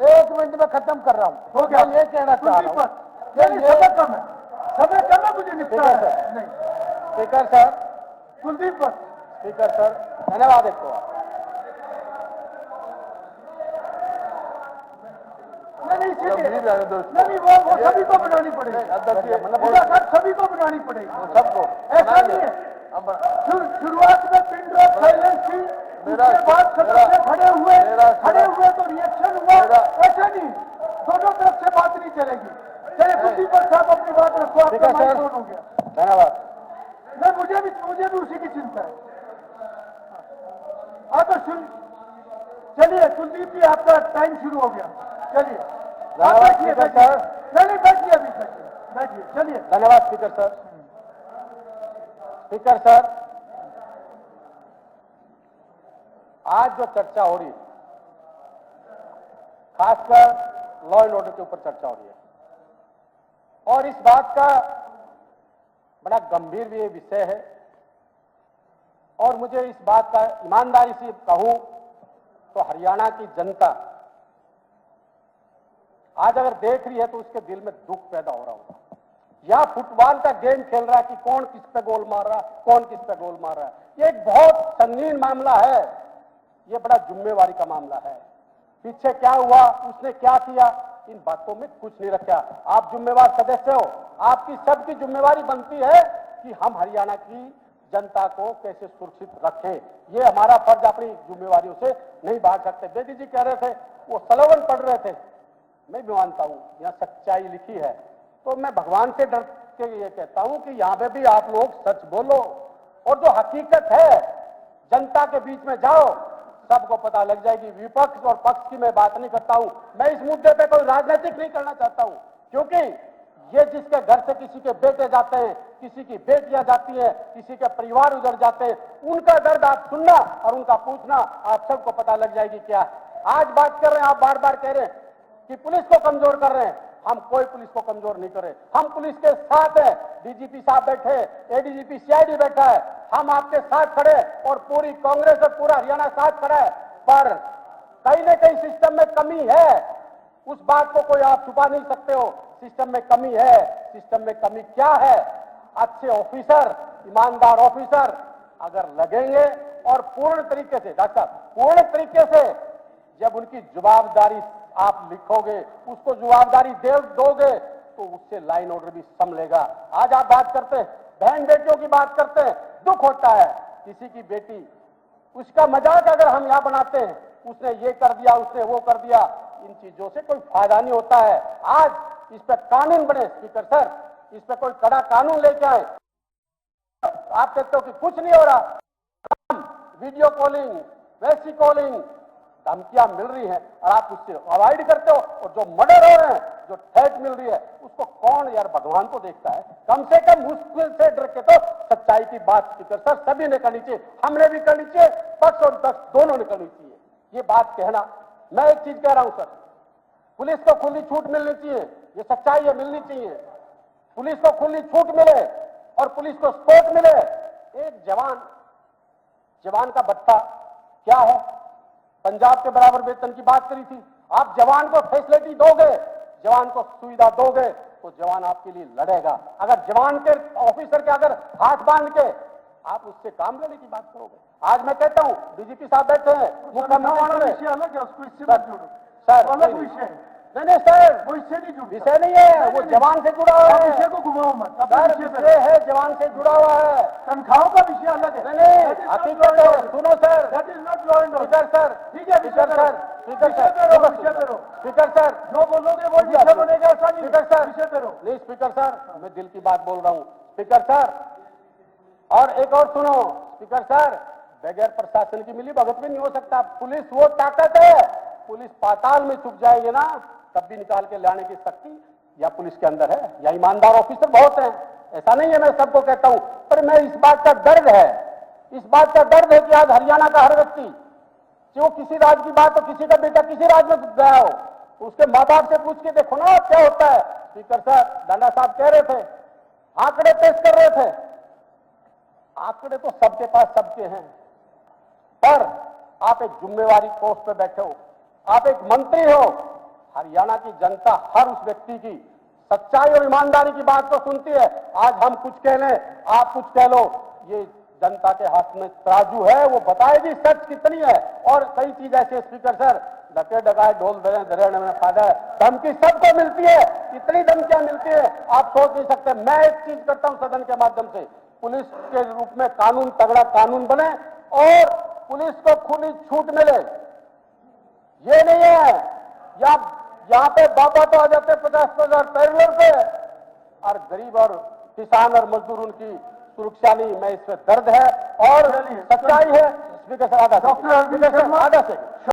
एक मिनट में खत्म कर रहा हूँ। हो गया, ये कहना चाह रहा हूँ, समय कम है, समय कम है, मुझे निपटा है। नहीं स्पीकर सर, कुलदीप बस, स्पीकर सर, धन्यवाद। एक नहीं, वो सभी को बनानी पड़ेगी, मतलब सभी को बनानी पड़ेगी, सबको ऐसा नहीं है। शुरुआत में पिन ड्रॉप साइलेंस थी, उसके बाद सदस्य खड़े हुए तो रिएक्शन हुआ, ऐसा नहीं, दोनों तरफ से बात नहीं चलेगी। चलिए कुलदीप साहब अपनी बात रखो, आपका माइक ऑन हो गया। धन्यवाद। नहीं, मुझे भी उसी की चिंता है। हाँ तो चलिए कुलदीप जी, आपका टाइम शुरू हो गया, चलिए बैठिए, नहीं बैठिए, अभी बैठिए, चलिए। धन्यवाद स्पीकर सर। स्पीकर सर, आज जो चर्चा हो रही है, खासकर लॉ एंड ऑर्डर के ऊपर चर्चा हो रही है, और इस बात का बड़ा गंभीर भी विषय है, और मुझे इस बात का ईमानदारी से कहूं तो हरियाणा की जनता आज अगर देख रही है तो उसके दिल में दुख पैदा हो रहा होगा। यह फुटबॉल का गेम खेल रहा है कि कौन किस पे गोल मार रहा है, कौन किस पे गोल मार रहा है। ये एक बहुत संगीन मामला है, ये बड़ा जिम्मेवारी का मामला है। पीछे क्या हुआ, उसने क्या किया, इन बातों में कुछ नहीं रखा। आप जिम्मेवार सदस्य हो, आपकी सबकी जिम्मेवारी बनती है कि हम हरियाणा की जनता को कैसे सुरक्षित रखें। ये हमारा फर्ज अपनी जिम्मेवारियों से नहीं भाग सकते। बेदी जी कह रहे थे वो स्लोगन पढ़ रहे थे, मैं भी मानता हूं यहां सच्चाई लिखी है, तो मैं भगवान से डर के ये कहता हूं कि यहां पे भी आप लोग सच बोलो, और जो हकीकत है जनता के बीच में जाओ, सबको पता लग जाएगी। विपक्ष और पक्ष की मैं बात नहीं करता हूं, मैं इस मुद्दे पे कोई राजनीतिक नहीं करना चाहता हूं, क्योंकि ये जिसके घर से किसी के बेटे जाते हैं, किसी की बेटियां जाती हैं, किसी के परिवार उधर जाते हैं, उनका दर्द आप सुनना और उनका पूछना, आप सबको पता लग जाएगी क्या है। आज बात कर रहे हैं, आप बार बार कह रहे हैं कि पुलिस को कमजोर कर रहे हैं, हम कोई पुलिस को कमजोर नहीं कर रहे, हम पुलिस के साथ है। डीजीपी साहब बैठे, एडीजीपी सीआईडी बैठा है, हम आपके साथ खड़े और पूरी कांग्रेस और पूरा हरियाणा साथ खड़ा है। पर कहीं ना कहीं सिस्टम में कमी है, उस बात को कोई आप छुपा नहीं सकते हो, सिस्टम में कमी है। सिस्टम में कमी क्या है? अच्छे ऑफिसर, ईमानदार ऑफिसर अगर लगेंगे और पूर्ण तरीके से, डॉक्टर साहब, पूर्ण तरीके से जब उनकी जवाबदारी आप लिखोगे, उसको जवाबदारी दोगे, तो उससे लाइन ऑर्डर भी संभलेगा। आज आप बात करते हैं, बहन बेटियों की बात करते हैं, दुख होता है किसी की बेटी, उसका मजाक अगर हम यहां बनाते हैं, उसने ये कर दिया, उसने वो कर दिया, इन चीजों से कोई फायदा नहीं होता है। आज इस पर कानून बने स्पीकर सर, इस पर कोई कड़ा कानून लेके आए। आप कहते हो कि कुछ नहीं हो रहा, वीडियो कॉलिंग, वैसी कॉलिंग, धमकियां मिल रही हैं और आप उससे अवॉइड करते हो, और जो मर्डर हो रहे हैं, जो ठेट मिल रही है, उसको कौन यार भगवान तो देखता है। कम से कम मुश्किल से डर के तो सच्चाई की बात स्पीकर सर सभी ने करनी चाहिए, हमने भी करनी चाहिए, पक्ष और विपक्ष दोनों ने करनी चाहिए। ये बात कहना, मैं एक चीज कह रहा हूं सर, पुलिस को खुली छूट मिलनी चाहिए, ये सच्चाई है, मिलनी चाहिए। पुलिस को खुली छूट मिले और पुलिस को सपोर्ट मिले। एक जवान का भत्ता क्या है? पंजाब के बराबर वेतन की बात करी थी। आप जवान को फैसिलिटी दोगे, जवान को सुविधा दोगे, तो जवान आपके लिए लड़ेगा। अगर जवान के ऑफिसर के अगर हाथ बांध के आप उससे काम लेने की बात करोगे, आज मैं कहता हूं डीजीपी साहब बैठे हैं, मुख्यमंत्री विषय अलग है, उसको इससे मत जोड़ो सर, अलग विषय है। नहीं सर, वो इससे नहीं जुड़ा, विषय नहीं है, वो जवान से जुड़ा हुआ है। विषय को घुमाओ मत, सर विषय है, जवान से जुड़ा हुआ है। तनख्वाहों का विषय अलग है। नहीं, हकीकत है, सुनो sir, that is not law and order sir, ठीक है, स्पीकर सर, विषय करो, स्पीकर सर, जो बोलोगे वो विषय बनेगा, ऐसा नहीं। स्पीकर सर, विषय करो। नहीं स्पीकर सर, मैं दिल की बात बोल रहा हूं स्पीकर सर। और एक और सुनो स्पीकर सर, बगैर प्रशासन की मिली भगत भी नहीं हो सकता। पुलिस वो ताकत है, पुलिस पाताल में छुप जाएंगे ना, तब भी निकाल के लाने की शक्ति या पुलिस के अंदर है, या ईमानदार ऑफिसर बहुत हैं। ऐसा नहीं है मैं सबको कहता हूं, पर मैं इस बात का दर्द है, इस बात का दर्द है कि आज हरियाणा का हर व्यक्ति, जो किसी राज्य की बात हो, किसी का बेटा किसी राज्य में गया हो, उसके माँ बाप से पूछ के देखो ना क्या होता है। स्पीकर सर, डांडा साहब कह रहे थे, आंकड़े पेश कर रहे थे, आंकड़े तो सबके पास सबके हैं, पर आप एक जिम्मेवारी पोस्ट पे बैठे हो, आप एक मंत्री हो। हरियाणा की जनता हर उस व्यक्ति की सच्चाई और ईमानदारी की बात तो सुनती है। आज हम कुछ कह लें, आप कुछ कह लो, ये जनता के हाथ में तराजू है, वो बताएगी सच कितनी है। और कई चीज ऐसे स्पीकर सर, धक्के डकाए ढोल धरेने में फायदा है, धमकी सबको मिलती है, इतनी धमकियां मिलती है आप सोच नहीं सकते। मैं एक चीज करता हूं सदन के माध्यम से, पुलिस के रूप में कानून, तगड़ा कानून बने और पुलिस को खुली छूट मिले। ये नहीं है यहाँ पे बाबा तो आ जाते 50,000 पैरेलल पे, और गरीब और किसान और मजदूर उनकी सुरक्षा नहीं। मैं इसमें दर्द है और सच्चाई है। स्पीकर साहब आधा से